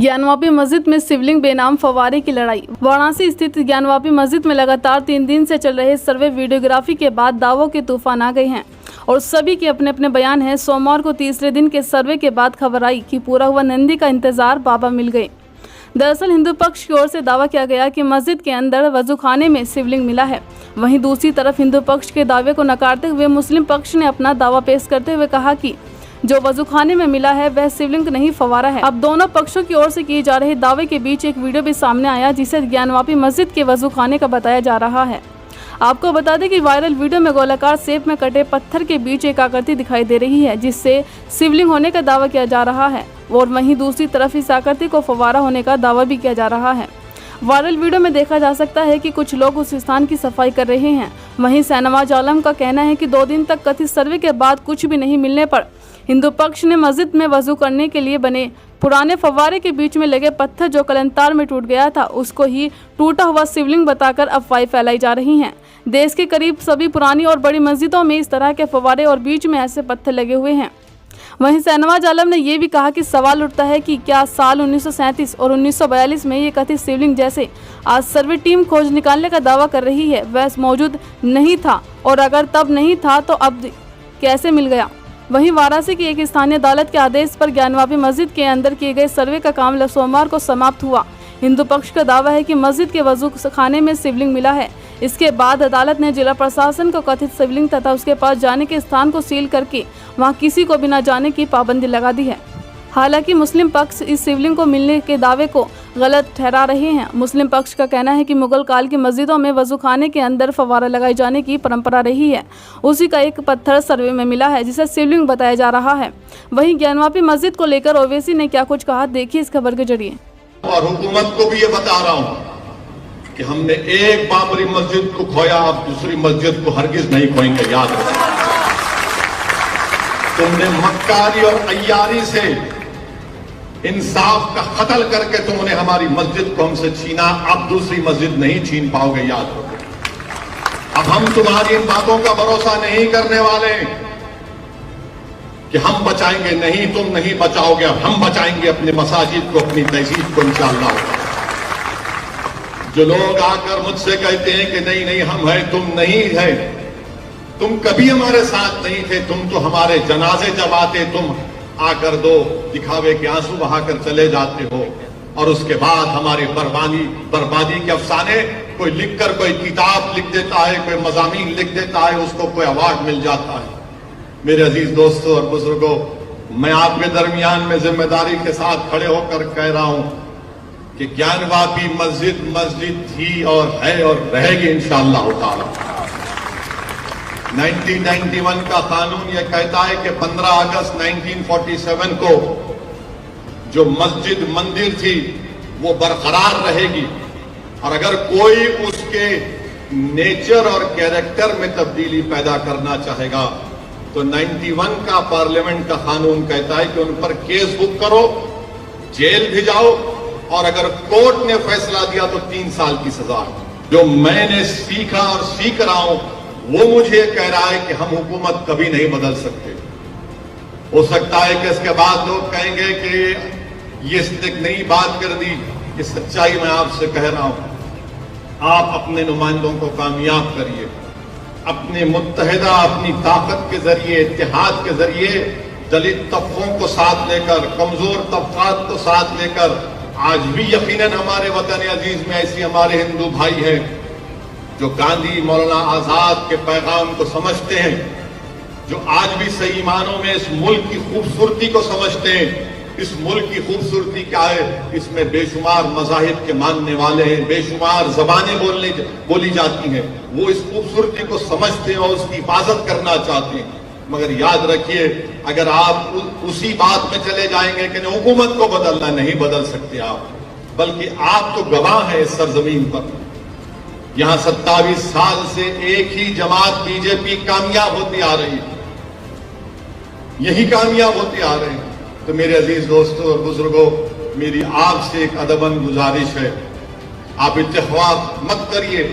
ज्ञानवापी मस्जिद में शिवलिंग बेनाम फव्वारे की लड़ाई। वाराणसी स्थित ज्ञानवापी मस्जिद में लगातार 3 दिन से चल रहे सर्वे वीडियोग्राफी के बाद दावों के तूफान आ गए हैं और सभी के अपने अपने बयान हैं। सोमवार को तीसरे दिन के सर्वे के बाद खबर आई कि पूरा हुआ नंदी का इंतजार बाबा मिल गए। दरअसल हिंदू पक्ष की ओर से दावा किया गया कि मस्जिद के अंदर वजूखाने में शिवलिंग मिला है। वहीं दूसरी तरफ हिंदू पक्ष के दावे को नकारते हुए मुस्लिम पक्ष ने अपना दावा पेश करते हुए कहा कि जो वजूखाने में मिला है वह शिवलिंग नहीं फव्वारा है। अब दोनों पक्षों की ओर से किए जा रहे दावे के बीच एक वीडियो भी सामने आया जिसे ज्ञानवापी मस्जिद के वजूखाने का बताया जा रहा है। आपको बता दें कि वायरल वीडियो में गोलाकार शेप में कटे पत्थर के बीच एक आकृति दिखाई दे रही है जिससे शिवलिंग होने का दावा किया जा रहा है और वहीं दूसरी तरफ इस आकृति को फव्वारा होने का दावा भी किया जा रहा है। वायरल वीडियो में देखा जा सकता है कि कुछ लोग उस स्थान की सफाई कर रहे हैं। वहीं शाहनवाज आलम का कहना है कि 2 दिन तक कथित सर्वे के बाद कुछ भी नहीं मिलने पर हिंदू पक्ष ने मस्जिद में वजू करने के लिए बने पुराने फव्वारे के बीच में लगे पत्थर जो कलंतार में टूट गया था उसको ही टूटा हुआ शिवलिंग बताकर अफवाहें फैलाई जा रही हैं। देश के करीब सभी पुरानी और बड़ी मस्जिदों में इस तरह के फव्वारे और बीच में ऐसे पत्थर लगे हुए हैं। वहीं शाहनवाज आलम ने यह भी कहा कि सवाल उठता है कि क्या साल 1937 और 1942 में ये कथित शिवलिंग जैसे आज सर्वे टीम खोज निकालने का दावा कर रही है वह मौजूद नहीं था, और अगर तब नहीं था तो अब कैसे मिल गया। वहीं वाराणसी की एक स्थानीय अदालत के आदेश पर ज्ञानवापी मस्जिद के अंदर किए गए सर्वे का काम सोमवार को समाप्त हुआ। हिंदू पक्ष का दावा है कि मस्जिद के वजू खाने में शिवलिंग मिला है। इसके बाद अदालत ने जिला प्रशासन को कथित शिवलिंग तथा उसके पास जाने के स्थान को सील करके वहां किसी को बिना जाने की पाबंदी लगा दी है। हालांकि मुस्लिम पक्ष इस शिवलिंग को मिलने के दावे को गलत ठहरा रहे हैं। मुस्लिम पक्ष का कहना है कि मुगल काल की मस्जिदों में वजूखाने के अंदर फव्वारा लगाए जाने की परंपरा रही है। उसी का एक पत्थर सर्वे में मिला है जिसे शिवलिंग बताया जा रहा है। वहीं ज्ञानवापी मस्जिद को लेकर ओवैसी ने क्या कुछ कहा, देखिए इस खबर के जरिए। और हुकूमत को भी ये बता रहा हूं कि हमने एक बाबरी मस्जिद को खोया, अब दूसरी मस्जिद को हरगिज नहीं खोएंगे। याद रखना, तुमने मक्कारी और अय्यारी से इंसाफ का कत्ल करके तुमने हमारी मस्जिद को हमसे छीना, अब दूसरी मस्जिद नहीं छीन पाओगे। याद रखो, अब हम तुम्हारी इन बातों का भरोसा नहीं करने वाले कि हम बचाएंगे, नहीं तुम नहीं बचाओगे, हम बचाएंगे अपने मसाजिद को, अपनी तहजीब को इंशाअल्लाह। जो लोग आकर मुझसे कहते हैं कि नहीं नहीं हम हैं, तुम नहीं है, तुम कभी हमारे साथ नहीं थे, तुम तो हमारे जनाजे जब आते तुम आकर 2 दिखावे के आंसू बहाकर चले जाते हो और उसके बाद हमारी बर्बादी के अफसाने कोई लिखकर कोई किताब लिख देता है, कोई मजामीन लिख देता है, उसको कोई अवार्ड मिल जाता है। मेरे अजीज दोस्तों और बुजुर्गों, मैं आपके दरमियान में जिम्मेदारी के साथ खड़े होकर कह रहा हूं कि ज्ञानवापी मस्जिद थी और है और रहेगी इंशाअल्लाह ताला। 1991 का कानून यह कहता है कि 15 अगस्त 1947 को जो मस्जिद मंदिर थी वो बरकरार रहेगी और अगर कोई उसके नेचर और कैरेक्टर में तब्दीली पैदा करना चाहेगा तो 91 का पार्लियामेंट का कानून कहता है कि उन पर केस बुक करो, जेल भिजाओ और अगर कोर्ट ने फैसला दिया तो 3 साल की सजा। जो मैंने सीखा और सीख रहा हूं वो मुझे कह रहा है कि हम हुकूमत कभी नहीं बदल सकते। हो सकता है कि इसके बाद लोग कहेंगे कि ये एक नई बात कर दी। ये सच्चाई मैं आपसे कह रहा हूं, आप अपने नुमाइंदों को कामयाब करिए, अपने मुत्तहिदा अपनी ताकत के जरिए, इत्तेहाद के जरिए दलित तबकों को साथ लेकर, कमजोर तबकात को साथ लेकर। आज भी यकीनन हमारे वतन अजीज में ऐसे हमारे हिंदू भाई हैं जो गांधी मौलाना आजाद के पैगाम को समझते हैं, जो आज भी सही मानों में इस मुल्क की खूबसूरती को समझते हैं। इस मुल्क की खूबसूरती क्या है, इसमें बेशुमार मज़ाहिब के मानने वाले हैं, बेशुमार जबानें बोली जाती हैं, वो इस खूबसूरती को समझते हैं और उसकी हिफाजत करना चाहते हैं। मगर याद रखिए, अगर आप उसी बात में चले जाएंगे कि हुकूमत को बदलना, नहीं बदल सकते आप, बल्कि आप तो गवाह हैं इस सरजमीन पर। यहां 27 साल से एक ही जमात बीजेपी कामयाब होती आ रही है, यही कामयाब होते आ रहे हैं। तो मेरे अजीज दोस्तों और बुजुर्गों, मेरी आपसे एक अदबन गुजारिश है, आप इत्तेफाक मत करिए।